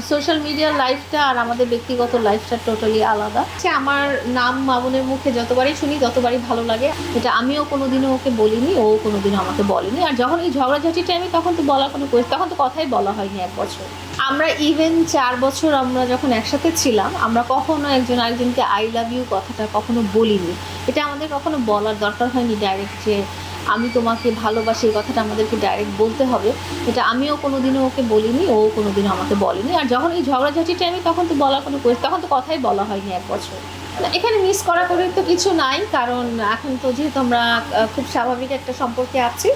Social মিডিয়ার লাইফটা আর আমাদের ব্যক্তিগত লাইফটা টোটালি আলাদা। আমার নাম মামুনের মুখে যতবারই শুনি ততবারই ভালো লাগে। এটা আমিও কোনোদিনও ওকে বলিনি, ও কোনোদিনও আমাকে বলেনি। আর যখন এই ঝগড়াঝাটি টাইমে তখন তো বলার কোনো তখন তো কথাই বলা হয়নি 1 বছর। আমরা ইভেন 4 বছর আমরা যখন একসাথে ছিলাম, আমরা কখনো একজন আরেকজনকে আই লাভ ইউ কথাটা কখনো বলিনি। এটা আমাদের কখনো বলার দরকার হয়নি ডাইরেক্ট যে আমি তোমাকে ভালোবাসি, এই কথাটা আমাদেরকে ডাইরেক্ট বলতে হবে। এটা আমিও কোনোদিনও ওকে বলিনি, ও কোনোদিনও আমাকে বলেনি। আর যখন এই ঝগড়াঝাটি টাইমে তখন তো বলার কোনো তখন তো কথাই বলা হয়নি 1 বছর। এখানে মিস করার তো কিছু নাই, কারণ এখন তো যেহেতু আমরা খুব স্বাভাবিক একটা সম্পর্কে আছি,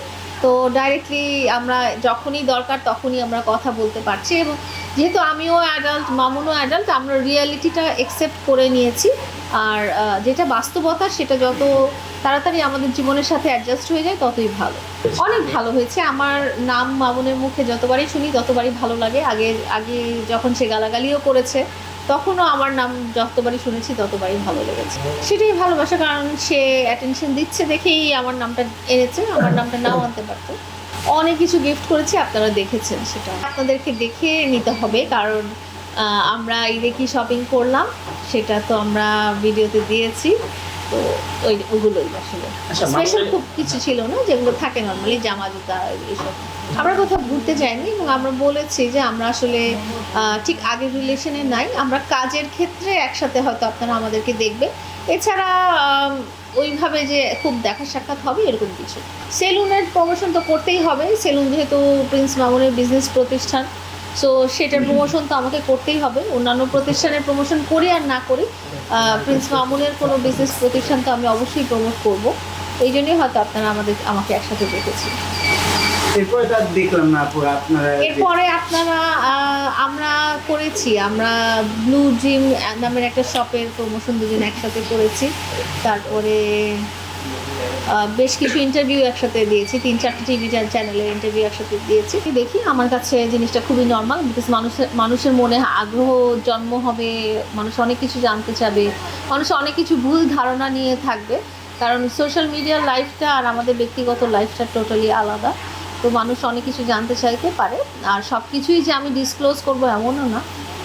তো ডাইরেক্টলি আমরা যখনই দরকার তখনই আমরা কথা বলতে পারছি। এবং যেহেতু আমিও অ্যাডাল্ট, মামুনও অ্যাডাল্ট, আমরা রিয়ালিটিটা অ্যাকসেপ্ট করে নিয়েছি। আর যেটা বাস্তবতা সেটা যত তাড়াতাড়ি আমাদের জীবনের সাথে অ্যাডজাস্ট হয়ে যায় ততই ভালো। অনেক ভালো হয়েছে। আমার নাম মামুনের মুখে যতবারই শুনি ততবারই ভালো লাগে। আগে আগে যখন সে গালাগালিও করেছে তখনও আমার নাম যতবারই শুনেছি ততবারই ভালো লেগেছে। সেটাই ভালোবাসা, কারণ সে অ্যাটেনশন দিচ্ছে দেখেই আমার নামটা এনেছে। আমার নামটা নাও আনতে পারতো। অনেক কিছু গিফট করেছি, আপনারা দেখেছেন, সেটা আপনাদেরকে দেখে নিতে হবে। কারণ আমরা ঈদে কি শপিং করলাম সেটা তো আমরা ভিডিওতে দিয়েছি। তো ওগুলোই আসলে স্পেশাল খুব কিছু ছিল না, যেগুলো থাকে নর্মালি জামা জুতা এইসব। আমরা কোথাও ঘুরতে যাইনি এবং আমরা বলেছি যে আমরা আসলে ঠিক আগের রিলেশনে নাই। আমরা কাজের ক্ষেত্রে একসাথে হয়তো আপনারা আমাদেরকে দেখবেন, এছাড়া ওইভাবে যে খুব দেখা সাক্ষাৎ হবে এরকম কিছু। সেলুনের প্রমোশন তো করতেই হবে। সেলুন যেহেতু প্রিন্স মামুনের বিজনেস প্রতিষ্ঠান, সো সেটার প্রমোশন তো আমাকে করতেই হবে। অন্যান্য প্রতিষ্ঠানের প্রমোশন করি আর না করি, প্রিন্স মামুনের কোনো বিজনেস প্রতিষ্ঠান তো আমি অবশ্যই প্রমোট করব। এই জন্যই হয়তো আপনারা আমাকে একসাথে দেখেছি। এরপরে আপনারা আমরা করেছি, আমরা ব্লু ড্রিম নামের একটা শপের প্রমোশন দুজন একসাথে করেছি। তারপরে বেশ কিছু ইন্টারভিউ একসাথে দিয়েছি, 3-4টা টিভি চ্যানেলের ইন্টারভিউ একসাথে দিয়েছি। দেখি, আমার কাছে জিনিসটা খুবই নর্মাল, বিকজ মানুষের মনে আগ্রহ জন্ম হবে, মানুষ অনেক কিছু জানতে চাবে, মানুষ অনেক কিছু ভুল ধারণা নিয়ে থাকবে। কারণ সোশ্যাল মিডিয়ার লাইফটা আর আমাদের ব্যক্তিগত লাইফটা টোটালি আলাদা। তো মানুষ অনেক কিছু জানতে চাইতে পারে। আর সব কিছুই যে আমি ডিসক্লোজ করবো এমনও না।